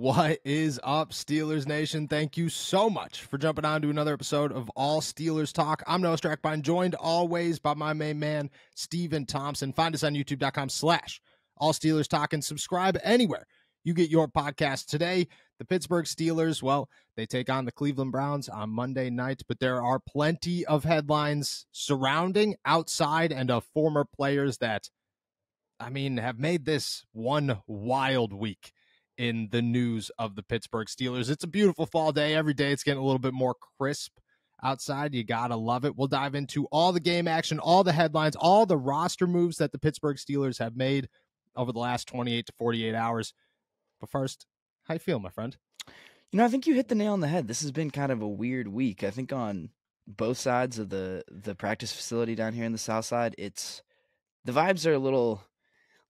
What is up, Steelers Nation? Thank you so much for jumping on to another episode of All Steelers Talk. I'm Noah Strackbine, joined always by my main man, Steven Thompson. Find us on youtube.com/All Steelers Talk and subscribe anywhere you get your podcast. Today, the Pittsburgh Steelers, well, they take on the Cleveland Browns on Monday night, but there are plenty of headlines surrounding, outside, and of former players that, have made this one wild week in the news of the Pittsburgh Steelers. It's a beautiful fall day. Every day it's getting a little bit more crisp outside. You got to love it. We'll dive into all the game action, all the headlines, all the roster moves that the Pittsburgh Steelers have made over the last 28 to 48 hours. But first, how you feel, my friend? I think you hit the nail on the head. This has been kind of a weird week. I think on both sides of the practice facility down here in the South Side, the vibes are a little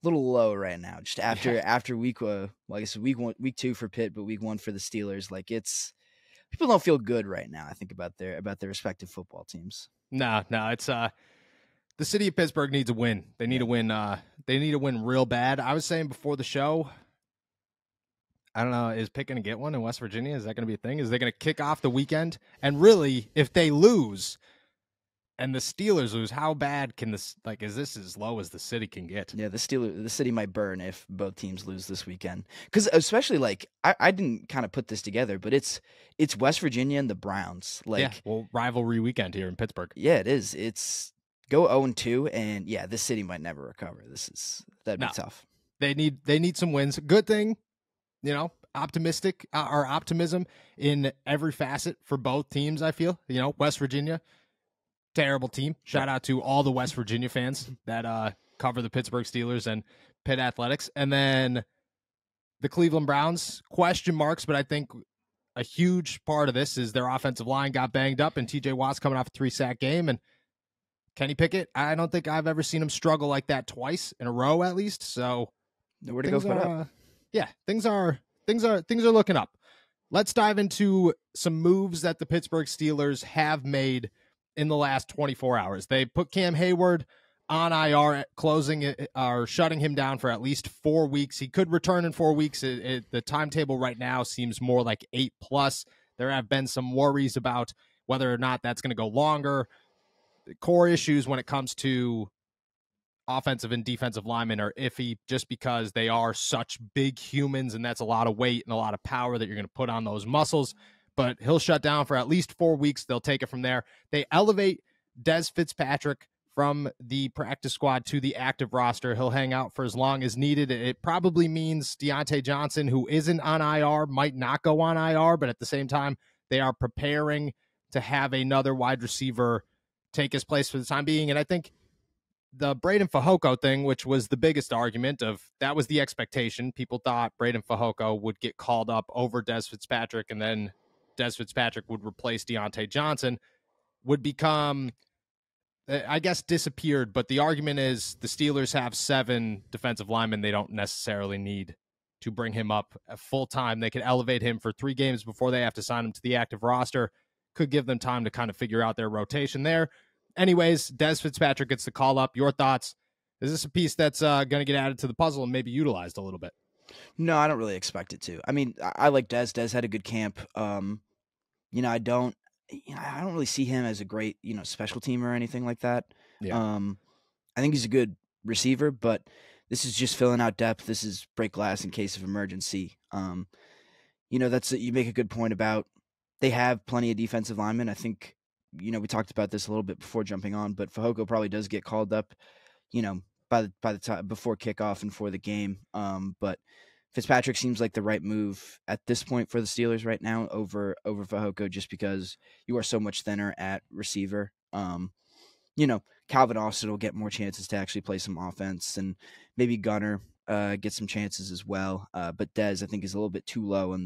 low right now. Just after week, I guess week 2 for Pitt, but week 1 for the Steelers. People don't feel good right now. I think about their respective football teams. No, it's the city of Pittsburgh needs a win. They need a win. They need a win real bad. I was saying before the show, I don't know, is Pitt going to get one in West Virginia? Is that going to be a thing? Is they going to kick off the weekend? And really, if they lose and the Steelers lose, how bad can this, is this as low as the city can get? Yeah, the city might burn if both teams lose this weekend. Because especially, I didn't kind of put this together, but it's West Virginia and the Browns. Rivalry weekend here in Pittsburgh. Yeah, it is. It's go 0-2, and yeah, this city might never recover. That'd be tough. They need some wins. Good thing, optimism in every facet for both teams, I feel. West Virginia, terrible team. Shout out to all the West Virginia fans that cover the Pittsburgh Steelers and Pitt Athletics. And then the Cleveland Browns, question marks, but I think a huge part of this is their offensive line got banged up, and TJ Watt's coming off a 3-sack game. And Kenny Pickett, I don't think I've ever seen him struggle like that twice in a row, at least. So nowhere to go put up. Yeah, things are looking up. Let's dive into some moves that the Pittsburgh Steelers have made in the last 24 hours. They put Cam Hayward on IR, shutting him down for at least 4 weeks. He could return in 4 weeks. The timetable right now seems more like 8+. There have been some worries about whether or not that's going to go longer. The core issues when it comes to offensive and defensive linemen are iffy just because they are such big humans, and that's a lot of weight and a lot of power that you're going to put on those muscles. But he'll shut down for at least 4 weeks. They'll take it from there. They elevate Dez Fitzpatrick from the practice squad to the active roster. He'll hang out for as long as needed. It probably means Deontay Johnson, who isn't on IR, might not go on IR, but at the same time, they are preparing to have another wide receiver take his place for the time being. And I think the Braden Fehoko thing, which was the biggest argument that was the expectation. People thought Braden Fehoko would get called up over Dez Fitzpatrick, and then Dez Fitzpatrick would replace Deontay Johnson, would become, I guess, disappeared. But the argument is the Steelers have 7 defensive linemen. They don't necessarily need to bring him up full time. They could elevate him for 3 games before they have to sign him to the active roster. Could give them time to kind of figure out their rotation there. Anyways, Dez Fitzpatrick gets the call up. Your thoughts? Is this a piece that's going to get added to the puzzle and maybe utilized a little bit? No, I don't really expect it to. I like Dez. Dez had a good camp. I don't really see him as a great, special team or anything like that. Yeah. I think he's a good receiver, but this is just filling out depth. This is break glass in case of emergency. You make a good point about they have plenty of defensive linemen. I think, we talked about this a little bit before jumping on, but Fehoko probably does get called up, by the time before kickoff and for the game. But Fitzpatrick seems like the right move at this point for the Steelers right now over Fehoko, just because you are so much thinner at receiver. Calvin Austin will get more chances to actually play some offense, and maybe Gunner get some chances as well. But Dez, I think, is a little bit too low on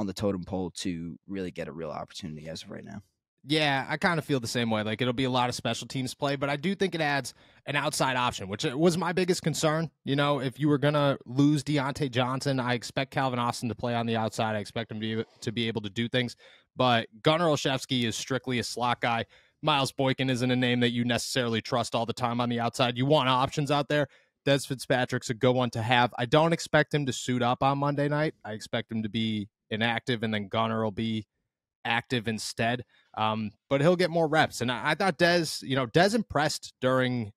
the totem pole to really get a real opportunity as of right now. Yeah, I kind of feel the same way. It'll be a lot of special teams play, but I do think it adds an outside option, which was my biggest concern. If you were going to lose Deontay Johnson, I expect Calvin Austin to play on the outside. I expect him to be able to do things. But Gunnar Olszewski is strictly a slot guy. Miles Boykin isn't a name that you necessarily trust all the time on the outside. You want options out there. Des Fitzpatrick's a good one to have. I don't expect him to suit up on Monday night. I expect him to be inactive, and then Gunner will be active instead. But he'll get more reps. And I thought Des impressed during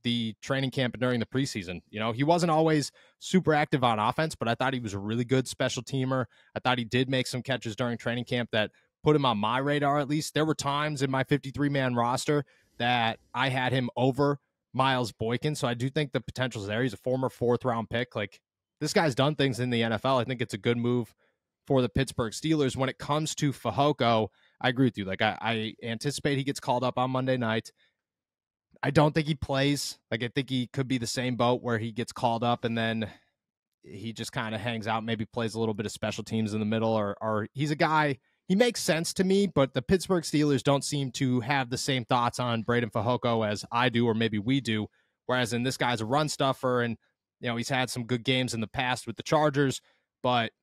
the training camp and during the preseason. He wasn't always super active on offense, but I thought he was a really good special teamer. I thought he did make some catches during training camp that put him on my radar, at least. There were times in my 53-man roster that I had him over Miles Boykin. So I do think the potential's there. He's a former 4th-round pick. Like, this guy's done things in the NFL. I think it's a good move for the Pittsburgh Steelers. When it comes to Fehoko, I agree with you. Like, I anticipate he gets called up on Monday night. I don't think he plays. Like, I think he could be the same boat where he gets called up and then he just kind of hangs out, maybe plays a little bit of special teams in the middle, or he's a guy, he makes sense to me, but the Pittsburgh Steelers don't seem to have the same thoughts on Braden Fehoko as I do, or maybe we do. Whereas in this guy's a run stuffer, and he's had some good games in the past with the Chargers, but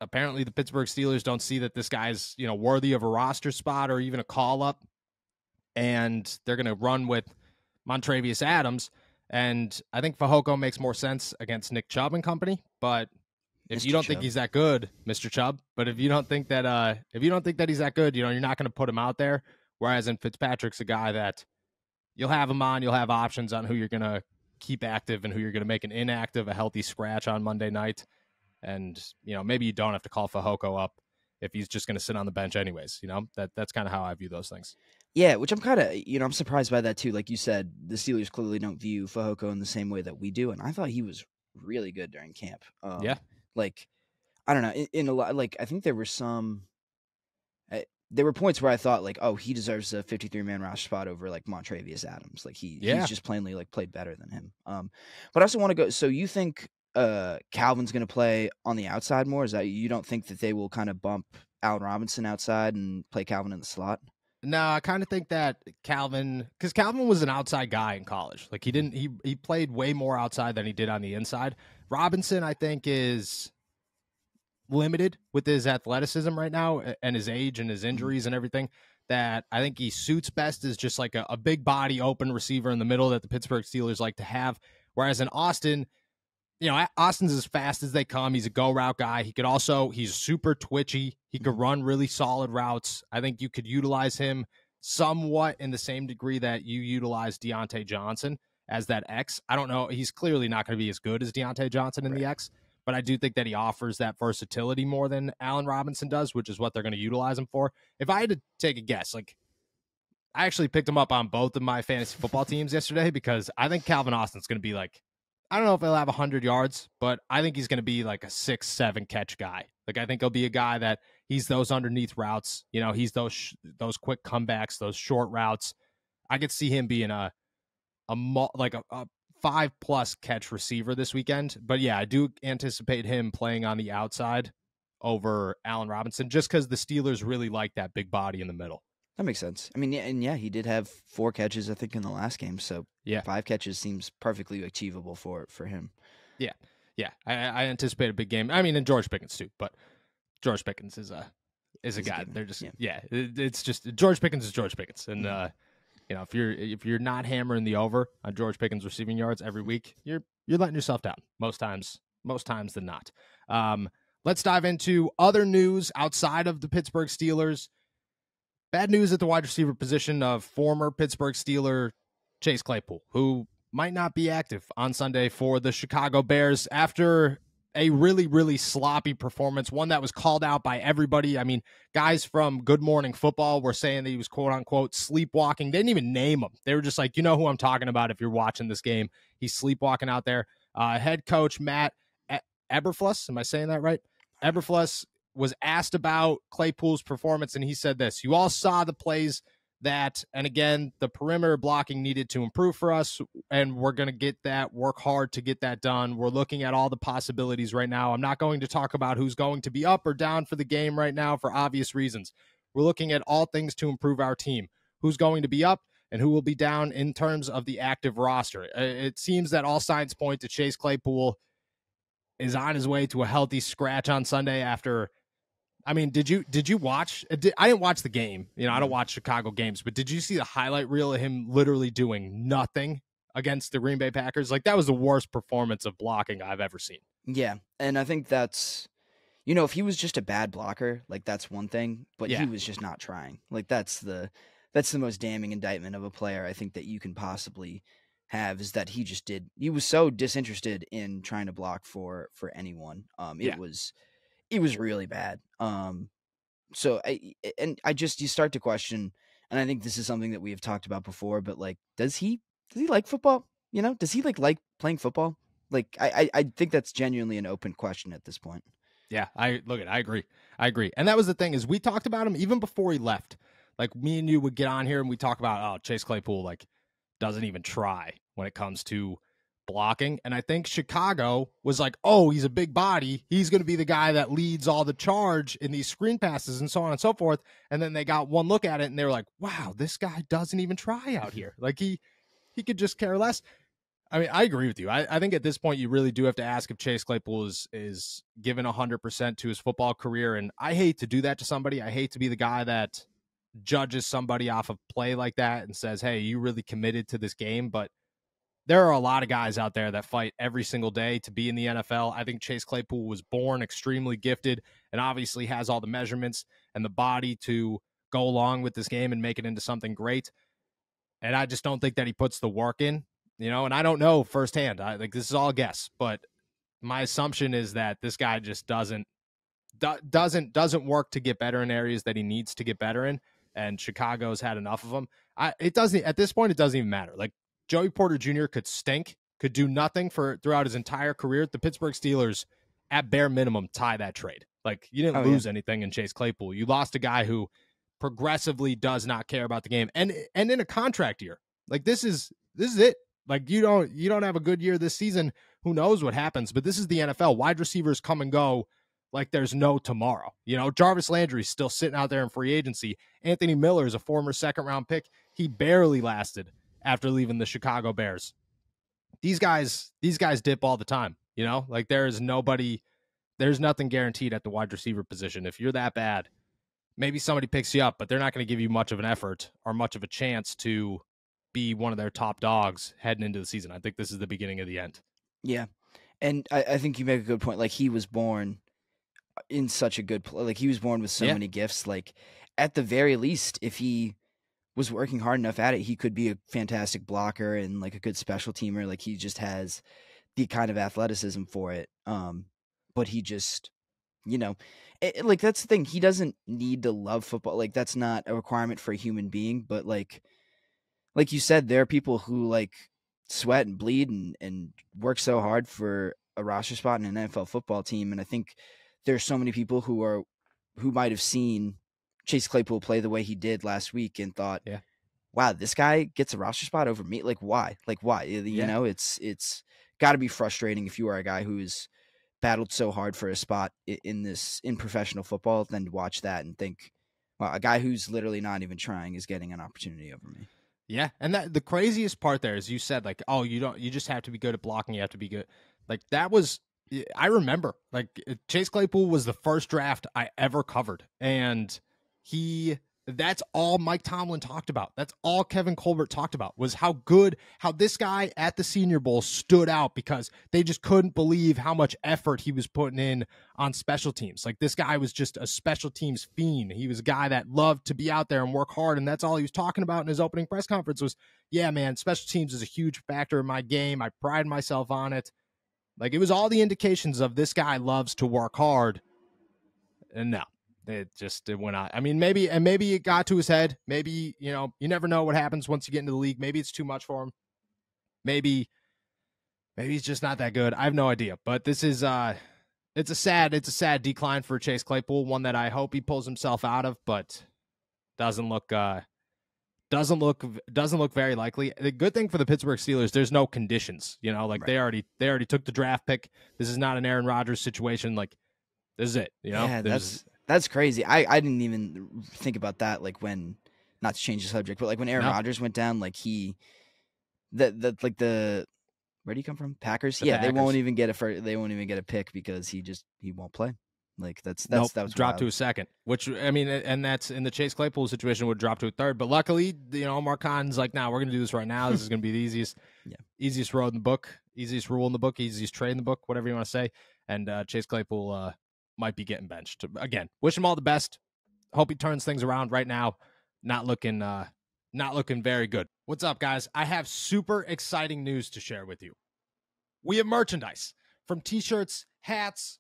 apparently the Pittsburgh Steelers don't see that this guy's, worthy of a roster spot or even a call up. And they're going to run with Montravius Adams. And I think Fehoko makes more sense against Nick Chubb and company. But if Mr. you don't Chubb. think he's that good, Mr. Chubb, but if you don't think that he's that good, you're not going to put him out there. Whereas in Fitzpatrick's a guy that you'll have him on, you'll have options on who you're going to keep active and who you're going to make an inactive, a healthy scratch on Monday night. And, maybe you don't have to call Fehoko up if he's just going to sit on the bench anyways. That's kind of how I view those things. Yeah, which I'm kind of, I'm surprised by that too. Like you said, the Steelers clearly don't view Fehoko in the same way that we do. And I thought he was really good during camp. Yeah. Like, I don't know, in a lot, like, I think there were there were points where I thought, like, oh, he deserves a 53-man roster spot over, like, Montravius Adams. Like, he's just plainly, like, played better than him. But I also want to go, so you think Calvin's going to play on the outside more? Is that, you don't think that they will kind of bump Allen Robinson outside and play Calvin in the slot? No, I kind of think that because Calvin was an outside guy in college. Like, he played way more outside than he did on the inside. Robinson, I think, is limited with his athleticism right now and his age and his injuries and everything, that I think he suits best as just like a big body open receiver in the middle that the Pittsburgh Steelers like to have. Whereas in Austin, Austin's as fast as they come. He's a go route guy. He's super twitchy. He could run really solid routes. I think you could utilize him somewhat in the same degree that you utilize Deontay Johnson as that X. I don't know. He's clearly not going to be as good as Deontay Johnson in the X, but I do think that he offers that versatility more than Allen Robinson does, which is what they're going to utilize him for. If I had to take a guess, like, I actually picked him up on both of my fantasy football teams yesterday because I think Calvin Austin's going to be like, I don't know if he'll have 100 yards, but I think he's going to be like a 6-7 catch guy. Like, I think he'll be a guy that he's those underneath routes. He's those quick comebacks, those short routes. I could see him being a 5+ catch receiver this weekend. But yeah, I do anticipate him playing on the outside over Allen Robinson just because the Steelers really like that big body in the middle. That makes sense. I mean, yeah, he did have 4 catches, I think, in the last game. So yeah, 5 catches seems perfectly achievable for him. Yeah. I anticipate a big game. I mean, and George Pickens too, but George Pickens is a guy. They're just it's just George Pickens is George Pickens, and if you're not hammering the over on George Pickens receiving yards every week, you're letting yourself down most times than not. Let's dive into other news outside of the Pittsburgh Steelers. Bad news at the wide receiver position of former Pittsburgh Steeler Chase Claypool, who might not be active on Sunday for the Chicago Bears after a really, really sloppy performance, one that was called out by everybody. I mean, guys from Good Morning Football were saying that he was quote-unquote sleepwalking. They didn't even name him. They were just like, you know who I'm talking about if you're watching this game. He's sleepwalking out there. Head coach Matt Eberflus, am I saying that right? Eberflus was asked about Claypool's performance, and he said this: you all saw the plays that, and again, the perimeter blocking needed to improve for us, and we're going to work hard to get that done. We're looking at all the possibilities right now. I'm not going to talk about who's going to be up or down for the game right now for obvious reasons. We're looking at all things to improve our team, who's going to be up and who will be down in terms of the active roster. It seems that all signs point to Chase Claypool is on his way to a healthy scratch on Sunday after, I mean, did you watch? I didn't watch the game. I don't watch Chicago games, but did you see the highlight reel of him literally doing nothing against the Green Bay Packers. Like, that was the worst performance of blocking I've ever seen. Yeah, and I think that's, you know, if he was just a bad blocker, like that's one thing, but Yeah. he was just not trying. Like that's the most damning indictment of a player I think that you can possibly have, is that he was so disinterested in trying to block for anyone. Yeah. It was really bad. So you start to question, and I think this is something that we have talked about before, but like, does he like football? You know, does he like playing football? Like, I think that's genuinely an open question at this point. Yeah, I agree. I agree. And that was the thing, is we talked about him even before he left. Like, me and you would get on here and we talk about, oh, Chase Claypool, like, doesn't even try when it comes to blocking. And I think Chicago was like, oh, he's a big body. He's going to be the guy that leads all the charge in these screen passes and so on and so forth. And then they got one look at it and they were like, wow, this guy doesn't even try out here. Like, he could just care less. I mean, I agree with you. I think at this point you really do have to ask if Chase Claypool is given 100% to his football career. And I hate to do that to somebody. I hate to be the guy that judges somebody off of play like that and says, hey, you really committed to this game. But there are a lot of guys out there that fight every single day to be in the NFL. I think Chase Claypool was born extremely gifted and obviously has all the measurements and the body to go along with this game and make it into something great. And I just don't think that he puts the work in, and I don't know firsthand. Like, this is all guess, but my assumption is that this guy just doesn't work to get better in areas that he needs to get better in. And Chicago's had enough of them. It doesn't, at this point, it doesn't even matter. Like, Joey Porter Jr. could stink, could do nothing throughout his entire career. The Pittsburgh Steelers, at bare minimum, tie that trade. Like, you didn't lose anything in Chase Claypool. You lost a guy who progressively does not care about the game, and in a contract year. Like, this is it. Like, you don't have a good year this season, who knows what happens, but this is the NFL. Wide receivers come and go like there's no tomorrow. Jarvis Landry's still sitting out there in free agency. Anthony Miller is a former second-round pick. He barely lasted after leaving the Chicago Bears. These guys dip all the time. Like, there's nothing guaranteed at the wide receiver position. If you're that bad, maybe somebody picks you up, but they're not going to give you much of an effort or much of a chance to be one of their top dogs heading into the season. I think this is the beginning of the end. Yeah. And I think you make a good point. Like, he was born in such a good like he was born with so many gifts. Like, at the very least, if he was working hard enough at it, he could be a fantastic blocker and like a good special teamer. Like, he just has the kind of athleticism for it. But he just, like, that's the thing. He doesn't need to love football. Like, that's not a requirement for a human being. But like you said, there are people who like sweat and bleed and work so hard for a roster spot in an NFL football team. And I think there's so many people who might have seen Chase Claypool play the way he did last week and thought, wow, this guy gets a roster spot over me. Like, why? You know, it's got to be frustrating if you are a guy who's battled so hard for a spot in professional football, then to watch that and think, wow, a guy who's literally not even trying is getting an opportunity over me. Yeah, and the craziest part there is, you said, like, oh, you just have to be good at blocking. You have to be good. Like, that was, I remember, like, Chase Claypool was the first draft I ever covered, and that's all Mike Tomlin talked about. That's all Kevin Colbert talked about, was how this guy at the Senior Bowl stood out, because they just couldn't believe how much effort he was putting in on special teams. Like, this guy was just a special teams fiend. He was a guy that loved to be out there and work hard, and that's all he was talking about in his opening press conference was, yeah, man, special teams is a huge factor in my game. I pride myself on it. Like, it was all the indications of this guy loves to work hard. And no. It went out. I mean, maybe it got to his head. Maybe, you never know what happens once you get into the league. Maybe it's too much for him. Maybe he's just not that good. I have no idea. But this is it's a sad decline for Chase Claypool, one that I hope he pulls himself out of, but doesn't look very likely. The good thing for the Pittsburgh Steelers, there's no conditions. Like, right. They already took the draft pick. This is not an Aaron Rodgers situation. Like, this is it. Yeah, that's crazy. I didn't even think about that. Like, when, not to change the subject, but like when Aaron Rodgers went down, like where do you come from? Packers? Packers. They won't even get a pick because he won't play. Like that's dropped to wild. a second, which I mean, and that's in the Chase Claypool situation would drop to a third. But luckily, Marcon's like, nah, we're gonna do this right now. This is gonna be the easiest road in the book, easiest rule in the book, easiest trade in the book, whatever you want to say. And Chase Claypool might be getting benched again. Wish him all the best. Hope he turns things around. Right now, not looking very good. What's up, guys? I have super exciting news to share with you. We have merchandise from t-shirts, hats,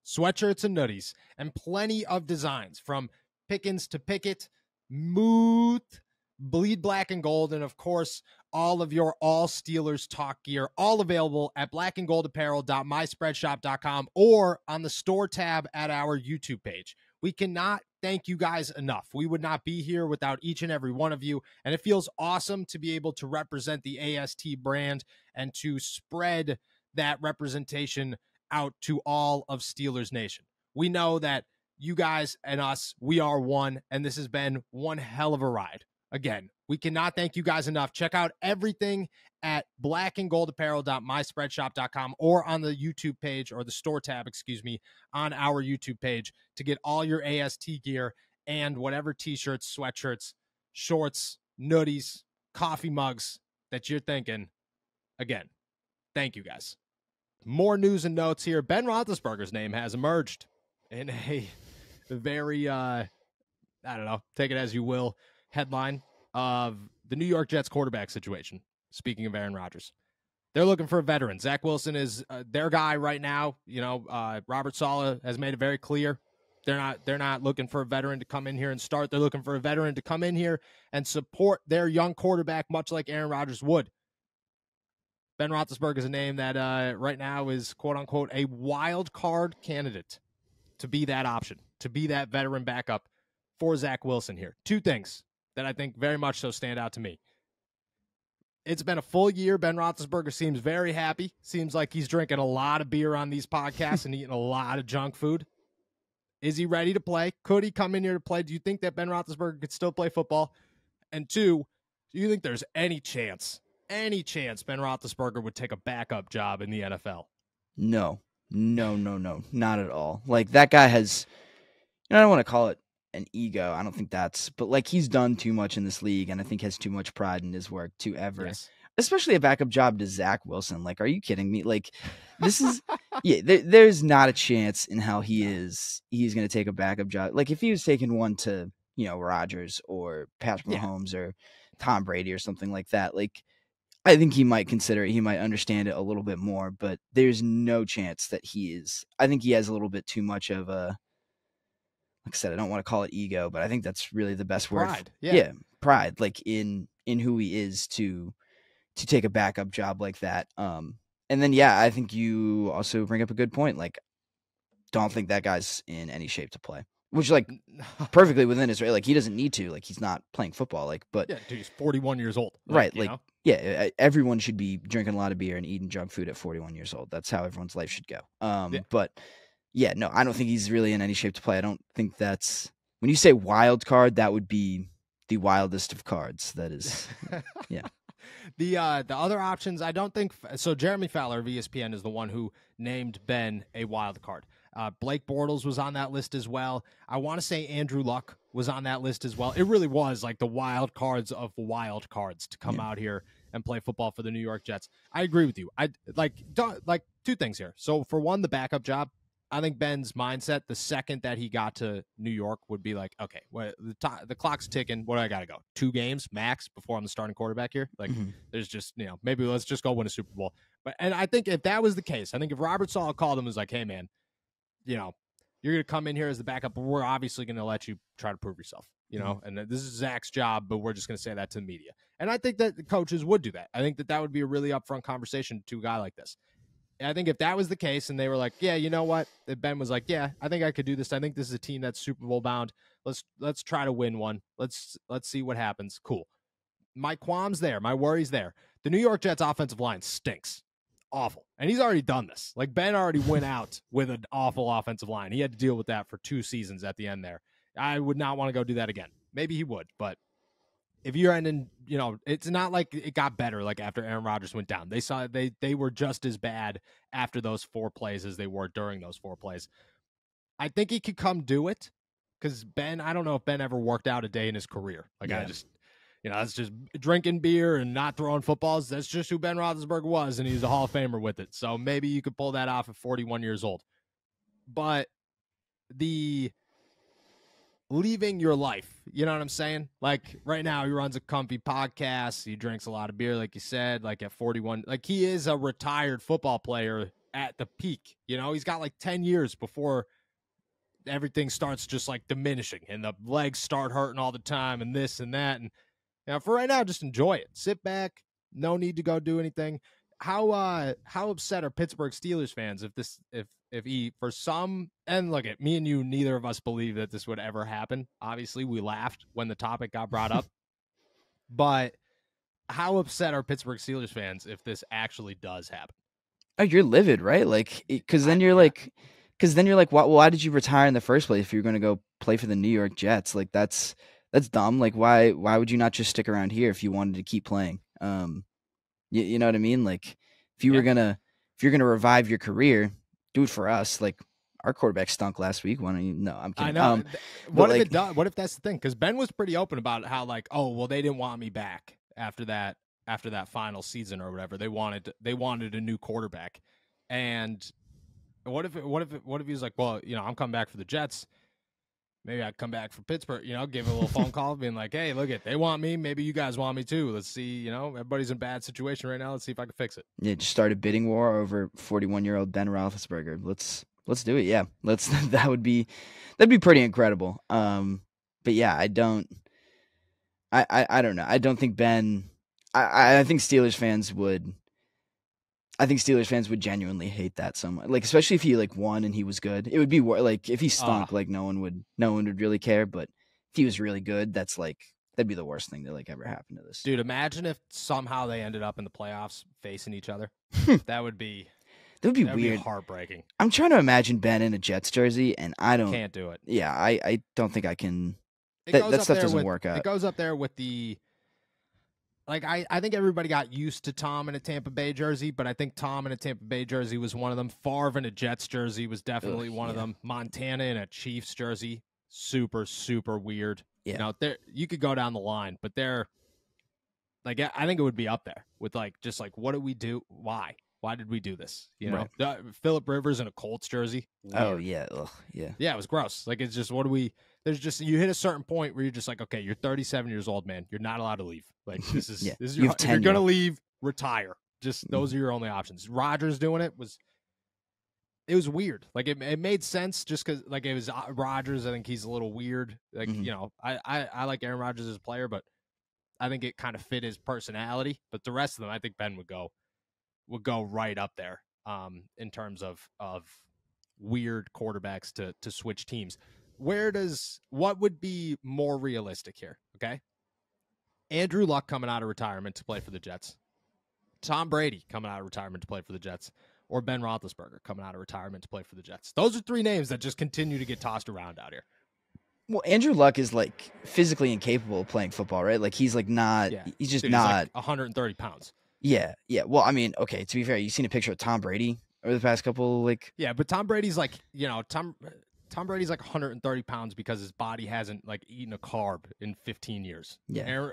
sweatshirts, and hoodies, and plenty of designs from Pickens to Pickett, Muth, Bleed Black and Gold, and of course, all of your All Steelers talk gear, all available at blackandgoldapparel.myspreadshop.com or on the store tab at our YouTube page. We cannot thank you guys enough. We would not be here without each and every one of you, and it feels awesome to be able to represent the AST brand and to spread that representation out to all of Steelers Nation. We know that you guys and us, we are one, and this has been one hell of a ride. Again, we cannot thank you guys enough. Check out everything at blackandgoldapparel.myspreadshop.com or on the YouTube page, or the store tab, on our YouTube page to get all your AST gear and whatever t-shirts, sweatshirts, shorts, nuddies, coffee mugs that you're thinking. Again, thank you guys. More news and notes here. Ben Roethlisberger's name has emerged in a very, I don't know, take it as you will, headline of the New York Jets quarterback situation. Speaking of Aaron Rodgers, they're looking for a veteran. Zach Wilson is their guy right now. Robert Saleh has made it very clear. They're not looking for a veteran to come in here and start. They're looking for a veteran to come in here and support their young quarterback, much like Aaron Rodgers would. Ben Roethlisberger is a name that right now is, quote-unquote, a wild card candidate to be that option, to be that veteran backup for Zach Wilson here. Two things that I think very much so stand out to me. It's been a full year. Ben Roethlisberger seems very happy. Seems like he's drinking a lot of beer on these podcasts and eating a lot of junk food. Is he ready to play? Could he come in here to play? Do you think that Ben Roethlisberger could still play football? And two, do you think there's any chance Ben Roethlisberger would take a backup job in the NFL? No, not at all. Like, that guy has, I don't want to call it an ego. I don't think but like, he's done too much in this league, and I think has too much pride in his work to ever, especially a backup job to Zach Wilson. Like, are you kidding me? Like, this is, there's not a chance in how he's going to take a backup job. Like, if he was taking one to, Rodgers or Patrick Mahomes or Tom Brady or something like that, like, I think he might consider it. He might understand it a little bit more, but there's no chance that I think he has a little bit too much of a, like I said, I don't want to call it ego, but I think that's really the best word. Pride. Yeah. Pride, like in who he is to take a backup job like that. And then, I think you also bring up a good point. Like, don't think that guy's in any shape to play, which, like, perfectly within his right. Like, he doesn't need to. Like, he's not playing football. Like, but dude, he's 41 years old. Right. Everyone should be drinking a lot of beer and eating junk food at 41 years old. That's how everyone's life should go. But no, I don't think he's really in any shape to play. I don't think that's, when you say wild card, that would be the wildest of cards. That is, The other options, I don't think so. Jeremy Fowler of ESPN is the one who named Ben a wild card. Blake Bortles was on that list as well. I want to say Andrew Luck was on that list as well. It really was like the wild cards of wild cards to come out here and play football for the New York Jets. I agree with you. I like two things here. So for one, the backup job, I think Ben's mindset the second that he got to New York would be like, okay, well, the clock's ticking. What do I got to go? 2 games max before I'm the starting quarterback here. Like, there's just, maybe let's just go win a Super Bowl. And I think if that was the case, I think if Robert Saleh called him and was like, hey, man, you're going to come in here as the backup, but we're obviously going to let you try to prove yourself, and this is Zach's job, but we're just going to say that to the media. And I think that the coaches would do that. I think that would be a really upfront conversation to a guy like this. And I think if that was the case and they were like, yeah, you know what? If Ben was like, yeah, I think I could do this. I think this is a team that's Super Bowl bound. Let's try to win one. Let's see what happens. Cool. My qualms there. My worries there. The New York Jets offensive line stinks. Awful. And he's already done this. Like, Ben already went out with an awful offensive line. He had to deal with that for 2 seasons at the end there. I would not want to go do that again. Maybe he would, but if you're ending, it's not like it got better like after Aaron Rodgers went down. They were just as bad after those 4 plays as they were during those 4 plays. I think he could come do it because Ben, I don't know if Ben ever worked out a day in his career. Like I just, that's just drinking beer and not throwing footballs. That's just who Ben Roethlisberger was, and he's a Hall of Famer with it. So maybe you could pull that off at 41 years old. But the leaving your life, you know what I'm saying? Like right now, he runs a comfy podcast. He drinks a lot of beer, like you said. Like at 41, like he is a retired football player at the peak. He's got like 10 years before everything starts just like diminishing and the legs start hurting all the time and this and that. And for right now, just enjoy it. Sit back. No need to go do anything. How upset are Pittsburgh Steelers fans if he, for some, and look at me and you, neither of us believe that this would ever happen. Obviously, we laughed when the topic got brought up. But how upset are Pittsburgh Steelers fans if this actually does happen? Oh, you're livid, right? Like, because then you're like, why did you retire in the first place if you're going to go play for the New York Jets? Like, that's dumb. Like, why would you not just stick around here if you wanted to keep playing? You know what I mean? Like, if you're gonna revive your career, do it for us. Like, our quarterback stunk last week. No, I'm kidding. I know. What if it does? What if that's the thing? Because Ben was pretty open about how, like, oh well, they didn't want me back after that final season or whatever. They wanted a new quarterback. And what if he was like, well, I'm coming back for the Jets. Maybe I'd come back for Pittsburgh, give a little phone call, being like, hey, look they want me. Maybe you guys want me too. Let's see, everybody's in a bad situation right now. Let's see if I can fix it. Yeah, just start a bidding war over 41-year-old Ben Roethlisberger. Let's do it. Yeah, that'd be pretty incredible. But yeah, I don't know. I don't think Ben. I think Steelers fans would. I think Steelers fans would genuinely hate that so much. Like, especially if he like won and he was good, it would be like if he stunk, like no one would really care. But if he was really good, that'd be the worst thing that like ever happened to this. Dude, imagine if somehow they ended up in the playoffs facing each other. That would be weird. Be heartbreaking. I'm trying to imagine Ben in a Jets jersey, and I can't do it. Yeah, I don't think I can. That stuff doesn't work out. It goes up there with the. Like, I think everybody got used to Tom in a Tampa Bay jersey, but I think Tom in a Tampa Bay jersey was one of them. Favre in a Jets jersey was definitely one of them. Montana in a Chiefs jersey, super, super weird. Yeah. You could go down the line, but they're, like, I think it would be up there with, like, just, like, what did we do? Why? Why did we do this? Right. Phillip Rivers in a Colts jersey. Weird. Oh, yeah. Ugh, yeah. Yeah, it was gross. Like, it's just, there's just, you hit a certain point where you're just like, okay, you're 37 years old, man. You're not allowed to leave. Like, this is, if you're going to leave, retire. Just, those are your only options. Rodgers doing it was weird. Like, it made sense just because, like, it was Rodgers. I think he's a little weird. Like, I like Aaron Rodgers as a player, but I think it kind of fit his personality. But the rest of them, I think Ben would go right up there in terms of weird quarterbacks to switch teams. What would be more realistic here? Okay. Andrew Luck coming out of retirement to play for the Jets, Tom Brady coming out of retirement to play for the Jets, or Ben Roethlisberger coming out of retirement to play for the Jets. Those are 3 names that just continue to get tossed around out here. Well, Andrew Luck is like physically incapable of playing football, right? Like he's like not, he's just not. He's like 130 pounds. Yeah. Yeah. Well, I mean, okay, to be fair, you've seen a picture of Tom Brady over the past couple, like. Yeah, but Tom Brady's like, Tom Brady's like 130 pounds because his body hasn't like eaten a carb in 15 years. Yeah.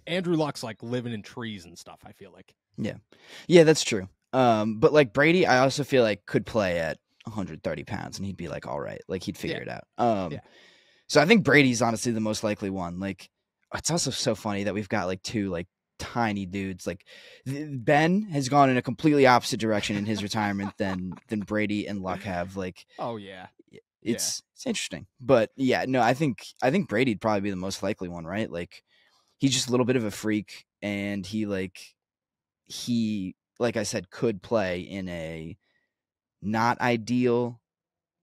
Andrew Luck's like living in trees and stuff, I feel like. Yeah. Yeah, that's true. But like Brady, I also feel like could play at 130 pounds and he'd be like, all right, like he'd figure it out. So I think Brady's honestly the most likely one. Like, it's also so funny that we've got like 2 like tiny dudes. Like Ben has gone in a completely opposite direction in his retirement than Brady and Luck have. Like, oh yeah. It's interesting, but yeah, no, I think Brady'd probably be the most likely one, right? Like, he's just a little bit of a freak, and he like I said, could play in a not ideal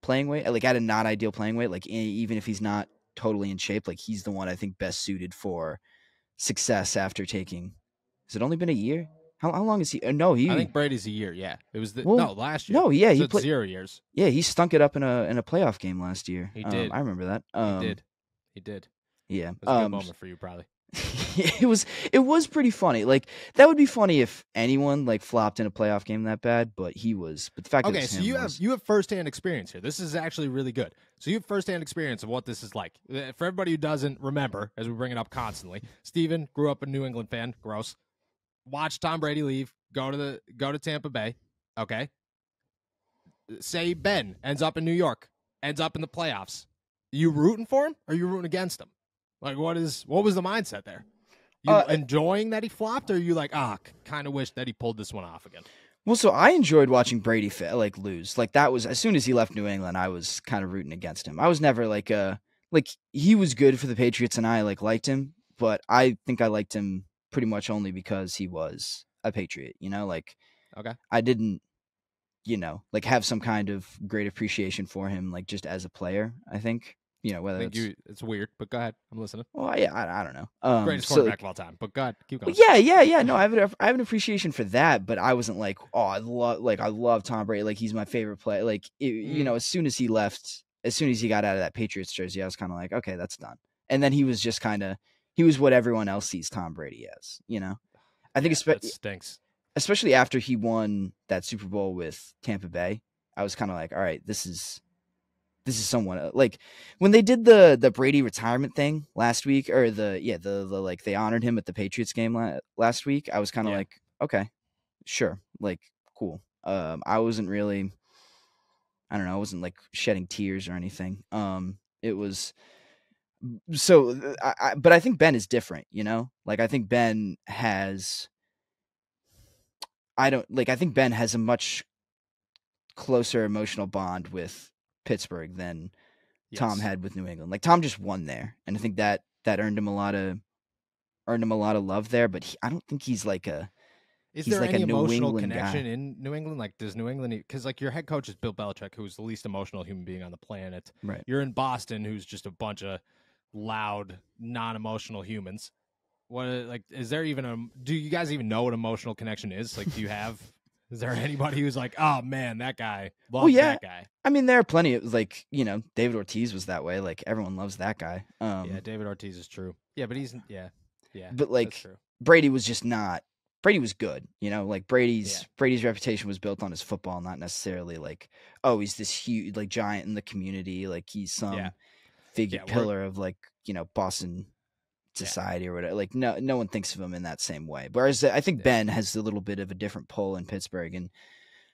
playing weight, like at a not ideal playing weight, like even if he's not totally in shape, like he's the one I think best suited for success after taking. Has it only been a year? How long is he? I think Brady's a year. Yeah, it was last year. No, yeah, he played 0 years. Yeah, he stunk it up in a playoff game last year. He did. I remember that. He did. Yeah, it was a good moment for you, probably. it was pretty funny. Like that would be funny if anyone like flopped in a playoff game that bad, but the fact that it Okay, was so him was you have firsthand experience here. This is actually really good. So you have firsthand experience of what this is like. For everybody who doesn't remember, as we bring it up constantly, Steven grew up a New England fan. Gross. Watched Tom Brady leave, go to Tampa Bay. Okay. Say Ben ends up in New York, ends up in the playoffs. You rooting for him or you rooting against him? Like what was the mindset there? You enjoying that he flopped, or are you like, kind of wish that he pulled this one off again? well. So I enjoyed watching Brady like lose. Like that was as soon as he left New England, I was kind of rooting against him. I was never like he was good for the Patriots, and I like liked him, but I think I liked him pretty much only because he was a Patriot. Like Okay. I didn't like have some kind of great appreciation for him, like just as a player. I think whether it's weird, but go ahead. I'm listening. well, yeah, I don't know. Greatest So quarterback of all time, but go ahead, keep going. well, yeah. No, I have an appreciation for that, but I wasn't like, oh, I love Tom Brady, like he's my favorite player. Like as soon as he left, as soon as he got out of that Patriots jersey, I was kind of like, okay, that's done. And then he was just he was what everyone else sees Tom Brady as. I think that stinks. Especially after he won that Super Bowl with Tampa Bay, I was kind of like, all right, this is someone like when they did the Brady retirement thing last week, or the like they honored him at the Patriots game last week. I was kind of like, okay, sure, like cool. I wasn't really, I don't know, I wasn't like shedding tears or anything. It was so, but I think Ben is different. Like I think Ben has. I think Ben has a much closer emotional bond with Pittsburgh than Tom had with New England. Like Tom just won there, and I think that earned him a lot of love there. But I don't think he's like a. Is he's there like any a New emotional England connection guy. in New England? Like, does New England? Because like your head coach is Bill Belichick, who's the least emotional human being on the planet. Right. You're in Boston, who's just a bunch of loud, non-emotional humans. What like is there even a? Do you guys even know what emotional connection is? Like, do you have? Is there anybody who's like, oh man, that guy loves that guy? I mean, there are plenty of like David Ortiz was that way. Like everyone loves that guy. Yeah, David Ortiz is true. Yeah, but he's yeah. But like that's true. Brady was just not. Brady was good, like Brady's reputation was built on his football, not necessarily like, oh, he's this huge like giant in the community, like he's some figure pillar of like Boston society or whatever. Like no one thinks of him in that same way. Whereas I think Ben has a little bit of a different pull in Pittsburgh, and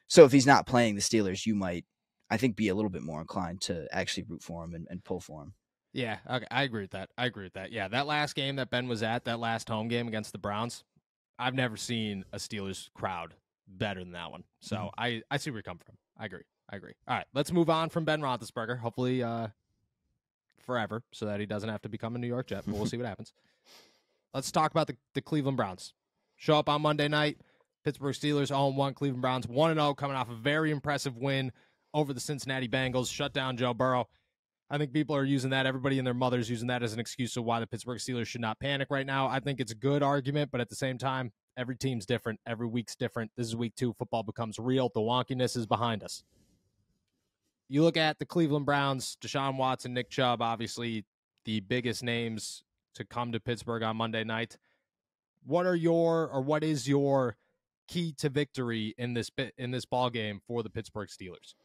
so if he's not playing the Steelers, you might, I think, be a little bit more inclined to actually root for him and pull for him. Yeah, okay, I agree with that. Yeah, that last game that Ben was at, that last home game against the Browns, I've never seen a Steelers crowd better than that one. So I see where you come from. I agree. All right, let's move on from Ben Roethlisberger. Hopefully, forever, so that he doesn't have to become a New York Jet. But we'll see what happens. Let's talk about the Cleveland Browns. Show up on Monday night. Pittsburgh Steelers 0-1. Cleveland Browns 1-0, coming off a very impressive win over the Cincinnati Bengals. Shut down Joe Burrow. I think people are using that. Everybody and their mother's using that as an excuse of why the Pittsburgh Steelers should not panic right now. I think it's a good argument, but at the same time, every team's different. Every week's different. This is week 2. Football becomes real. The wonkiness is behind us. You look at the Cleveland Browns, Deshaun Watson, Nick Chubb, obviously the biggest names to come to Pittsburgh on Monday night. What is your key to victory in this ball game for the Pittsburgh Steelers?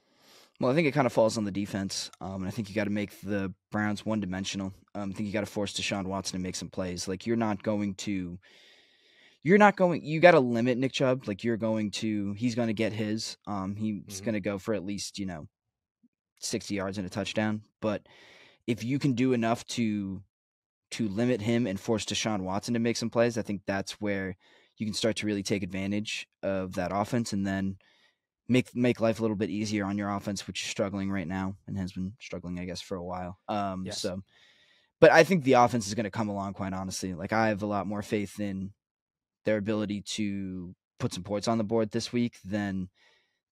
Well, I think it kind of falls on the defense, and I think you got to make the Browns one-dimensional. I think you got to force Deshaun Watson to make some plays. Like you got to limit Nick Chubb. Like he's going to get his. He's going to go for at least 60 yards and a touchdown. But if you can do enough to limit him and force Deshaun Watson to make some plays, I think that's where you can start to really take advantage of that offense, and then make life a little bit easier on your offense, which is struggling right now and has been struggling, I guess, for a while. So, but I think the offense is going to come along, quite honestly. Like I have a lot more faith in their ability to put some points on the board this week than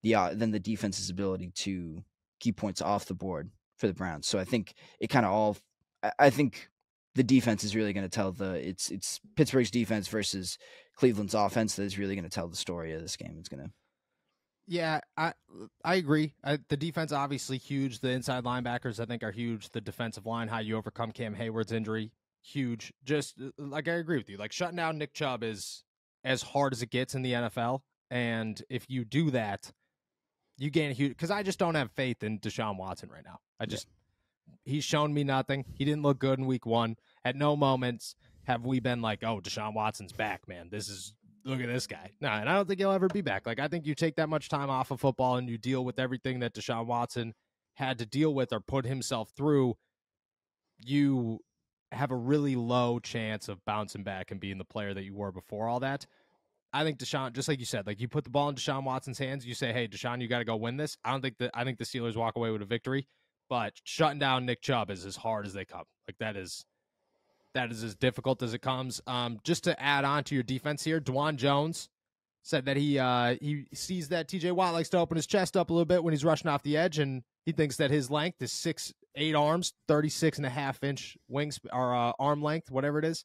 the defense's ability to keep points off the board for the Browns. So I think I think the defense is really going to tell it's Pittsburgh's defense versus Cleveland's offense that is really going to tell the story of this game. It's going to. Yeah, I agree. The defense obviously huge. The inside linebackers I think are huge. The defensive line, how you overcome Cam Hayward's injury, huge. Just like I agree with you. Like shutting down Nick Chubb is as hard as it gets in the NFL. And if you do that, you gain a huge, because I just don't have faith in Deshaun Watson right now. He's shown me nothing. He didn't look good in week 1. At no moments have we been like, oh, Deshaun Watson's back, man. Look at this guy. No, and I don't think he'll ever be back. Like, I think you take that much time off of football and you deal with everything that Deshaun Watson had to deal with or put himself through, you have a really low chance of bouncing back and being the player that you were before all that. I think Deshaun, just like you said, like you put the ball in Deshaun Watson's hands, you say, hey, Deshaun, you got to go win this. I think the Steelers walk away with a victory, but shutting down Nick Chubb is as hard as they come. Like that is as difficult as it comes. Just to add on to your defense here, Dwan Jones said that he sees that TJ Watt likes to open his chest up a little bit when he's rushing off the edge, and he thinks that his length is 6'8" arms, 36.5-inch wings or arm length, whatever it is,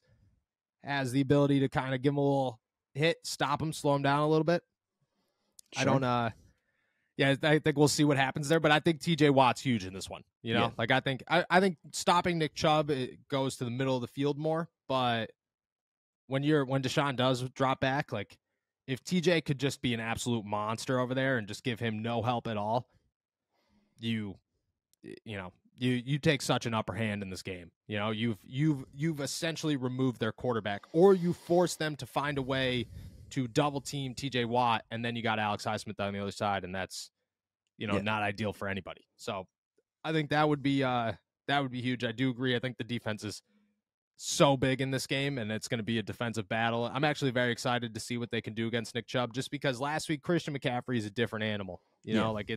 has the ability to kind of give him a little hit, stop him, slow him down a little bit. Sure. I don't I think we'll see what happens there, but I think TJ Watt's huge in this one. You know, yeah. Like I think stopping Nick Chubb, it goes to the middle of the field more, but when Deshaun does drop back, like if TJ could just be an absolute monster over there and just give him no help at all, you take such an upper hand in this game. You know, you've essentially removed their quarterback, or you force them to find a way to double team TJ Watt, and then you got Alex Highsmith on the other side, and that's not ideal for anybody. So I think that would be huge. I do agree. I think the defense is so big in this game, and it's going to be a defensive battle. I'm actually very excited to see what they can do against Nick Chubb, just because last week Christian McCaffrey is a different animal. You know, like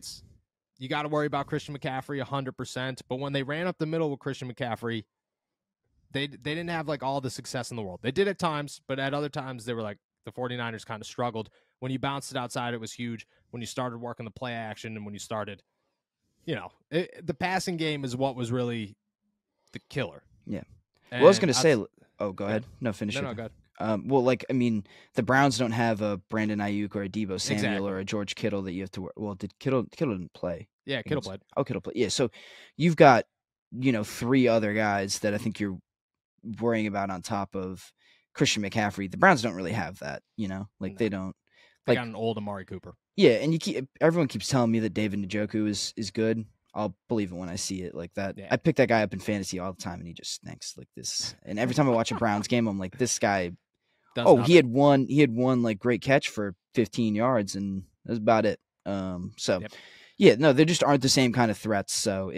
you got to worry about Christian McCaffrey 100%. But when they ran up the middle with Christian McCaffrey, they didn't have like all the success in the world. They did at times, but at other times they were like, the 49ers kind of struggled. When you bounced it outside, it was huge. When you started working the play action and when you started, the passing game is what was really the killer. Yeah. Well, I was going to say, go ahead. No, finish it. No, go ahead. The Browns don't have a Brandon Ayuk or a Deebo Samuel exactly. or a George Kittle that you have to work. Well, Kittle didn't play? Yeah, Kittle played. Oh, Kittle played. Yeah, so you've got, 3 other guys that I think you're worrying about on top of Christian McCaffrey. The Browns don't really have that, they don't. They got an old Amari Cooper. Yeah, and everyone keeps telling me that David Njoku is good. I'll believe it when I see it like that. Yeah. I pick that guy up in fantasy all the time, and he just stinks like this. And every time I watch a Browns game, I'm like, this guy. He had one like great catch for 15 yards, and that's about it. There just aren't the same kind of threats. So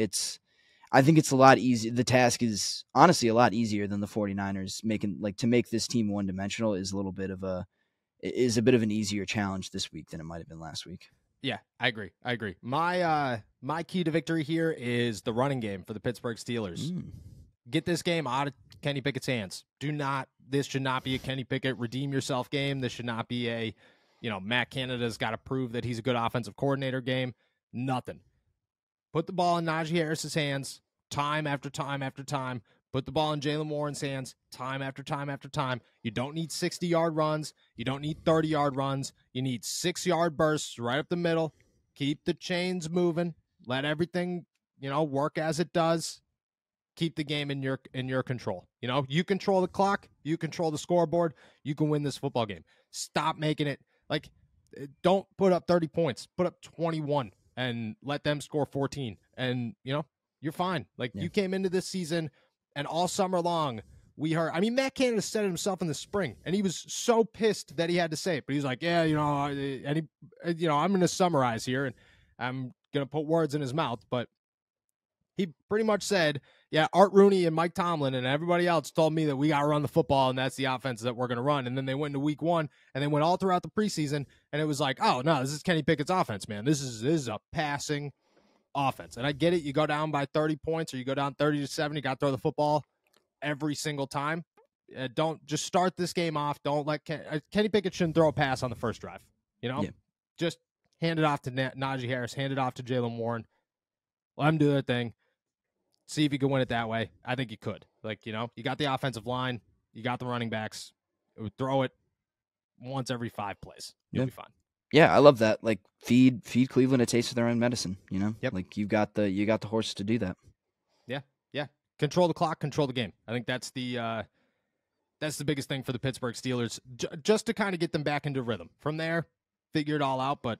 I think it's a lot easier. The task is honestly a lot easier than the 49ers to make this team one dimensional is a bit of an easier challenge this week than it might have been last week. Yeah, I agree. My key to victory here is the running game for the Pittsburgh Steelers. Get this game out of Kenny Pickett's hands. This should not be a Kenny Pickett redeem yourself game. This should not be a, Matt Canada's got to prove that he's a good offensive coordinator game. Nothing. Put the ball in Najee Harris's hands time after time after time. Put the ball in Jaylen Warren's hands time after time after time. You don't need 60-yard runs. You don't need 30-yard runs. You need 6-yard bursts right up the middle. Keep the chains moving. Let everything, work as it does. Keep the game in your control. You control the clock. You control the scoreboard. You can win this football game. Stop making it like, don't put up 30 points. Put up 21 and let them score 14. And, you're fine. You came into this season and all summer long, we heard, Matt Canada said it himself in the spring, and he was so pissed that he had to say it. But he's like, I'm going to summarize here, and I'm going to put words in his mouth. But he pretty much said, Art Rooney and Mike Tomlin and everybody else told me that we got to run the football, and that's the offense that we're going to run. And then they went into week 1, and they went all throughout the preseason, and it was like, oh, no, this is Kenny Pickett's offense, man. This is a passing offense. And I get it. You go down by 30 points or you go down 30-7, you got to throw the football every single time. Don't just start this game off. Don't let Kenny Pickett shouldn't throw a pass on the first drive. Just hand it off to Najee Harris, hand it off to Jaylen Warren. Let them do their thing. See if you can win it that way. I think you could. You got the offensive line. You got the running backs. Throw it once every 5 plays. You'll be fine. Yeah, I love that. Feed Cleveland a taste of their own medicine. Yep. You got the horses to do that. Yeah. control the clock, control the game. I think that's the biggest thing for the Pittsburgh Steelers, just to kind of get them back into rhythm. From there, figure it all out. But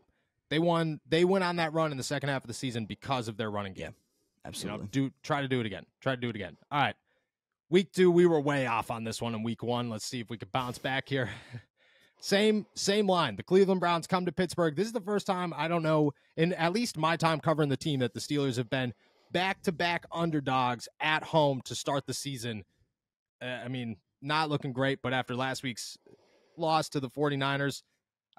they went on that run in the second half of the season because of their running game. Yeah, absolutely. Try to do it again. All right. Week 2, we were way off on this one in week 1. Let's see if we could bounce back here. Same line. The Cleveland Browns come to Pittsburgh. This is the first time, I don't know, in at least my time covering the team, that the Steelers have been back-to-back underdogs at home to start the season. Not looking great, but after last week's loss to the 49ers,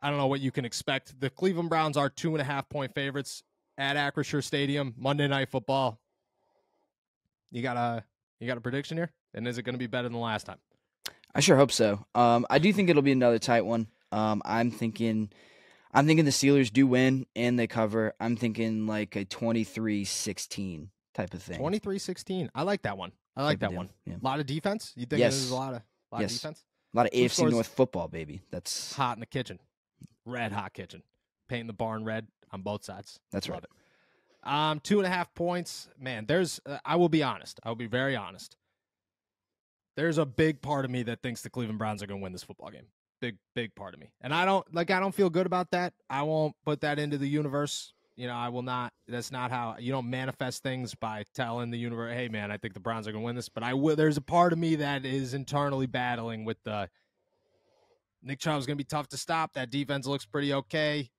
I don't know what you can expect. The Cleveland Browns are 2.5-point favorites at Acrisure Stadium, Monday Night Football. You got a prediction here? And is it going to be better than last time? I sure hope so. I do think it'll be another tight one. I'm thinking the Steelers do win and they cover. I'm thinking like a 23-16 type of thing. 23-16. I like that one. Yeah. A lot of defense? You think there's a lot of defense? A lot of AFC North football, baby. That's hot in the kitchen. Red hot kitchen. Painting the barn red on both sides. That's Love right. it. 2.5 points. Man, I will be honest. I will be very honest. There's a big part of me that thinks the Cleveland Browns are going to win this football game. Big part of me. And I don't feel good about that. I won't put that into the universe. I will not. That's not how you don't manifest things, by telling the universe, hey man, I think the Browns are going to win this. But there's a part of me that is internally battling with Nick Chubb's going to be tough to stop. That defense looks pretty okay.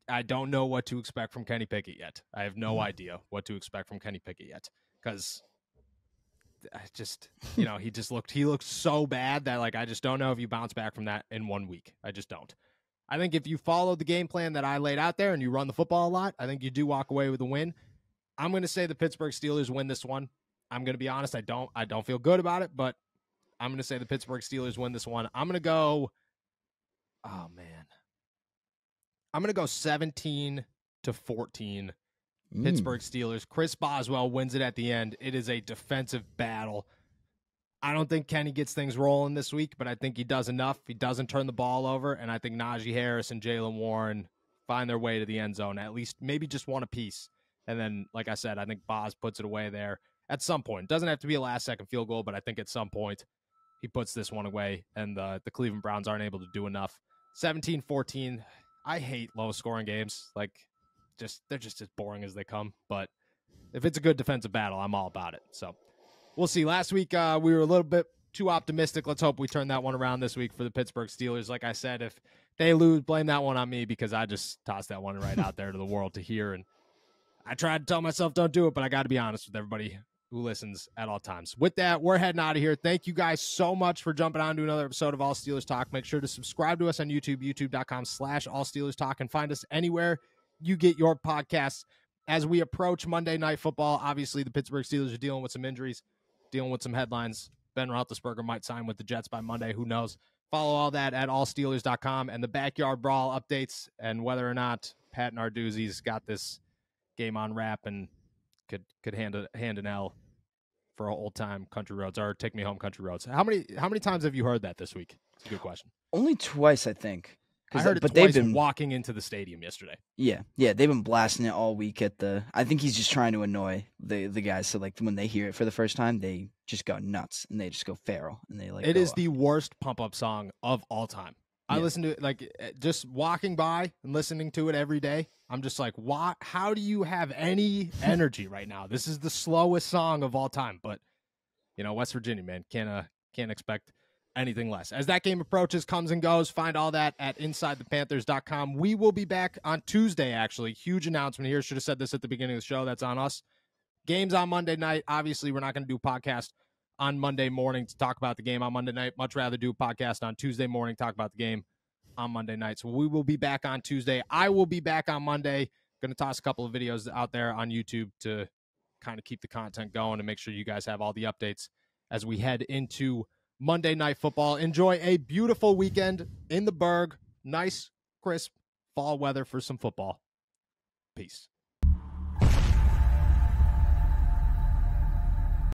I don't know what to expect from Kenny Pickett yet. I have no idea what to expect from Kenny Pickett yet, because he looked so bad that I just don't know if you bounce back from that in 1 week. I just don't. I think if you follow the game plan that I laid out there and you run the football a lot, I think you do walk away with a win. I'm going to say the Pittsburgh Steelers win this one. I'm going to be honest. I don't feel good about it, but I'm going to say the Pittsburgh Steelers win this one. I'm going to go, oh man, I'm going to go 17-14. Pittsburgh Steelers. Chris Boswell wins it at the end. It is a defensive battle. I don't think Kenny gets things rolling this week, but I think he does enough. He doesn't turn the ball over, and I think Najee Harris and Jaylen Warren find their way to the end zone, at least maybe just one apiece. And then, like I said, I think Boz puts it away there at some point. It doesn't have to be a last-second field goal, but I think at some point he puts this one away, and the Cleveland Browns aren't able to do enough. 17-14. I hate low-scoring games. They're just as boring as they come. But if it's a good defensive battle, I'm all about it. So we'll see. Last week, we were a little bit too optimistic. Let's hope we turn that one around this week for the Pittsburgh Steelers. Like I said, if they lose, blame that one on me, because I just tossed that one right out there to the world to hear. And I tried to tell myself don't do it, but I got to be honest with everybody who listens at all times. With that, we're heading out of here. Thank you guys so much for jumping on to another episode of All Steelers Talk. Make sure to subscribe to us on YouTube, youtube.com/All Steelers Talk, and find us anywhere you get your podcasts. As we approach Monday Night Football, obviously the Pittsburgh Steelers are dealing with some injuries, dealing with some headlines. Ben Roethlisberger might sign with the Jets by Monday. Who knows? Follow all that at allsteelers.com, and the Backyard Brawl updates and whether or not Pat Narduzzi's got this game on wrap and could hand an L for old time country roads, or take me home country roads. How many times have you heard that this week? It's a good question. Only twice, I think. I heard it twice they've been walking into the stadium yesterday. Yeah, they've been blasting it all week I think he's just trying to annoy the guys. So when they hear it for the first time, they just go nuts and they just go feral and they It is the worst pump up song of all time. I listen to it just walking by and listening to it every day. I'm just like, why? How do you have any energy right now? This is the slowest song of all time. But West Virginia, man, can't expect anything less. As that game approaches, comes and goes, find all that at InsideThePanthers.com. We will be back on Tuesday, actually. Huge announcement here. Should have said this at the beginning of the show. That's on us. Games on Monday night. Obviously, we're not going to do a podcast on Monday morning to talk about the game on Monday night. Much rather do a podcast on Tuesday morning, talk about the game on Monday night. So we will be back on Tuesday. I will be back on Monday. Going to toss a couple of videos out there on YouTube to kind of keep the content going and make sure you guys have all the updates as we head into Monday Night Football. Enjoy a beautiful weekend in the Berg. Nice, crisp fall weather for some football. Peace.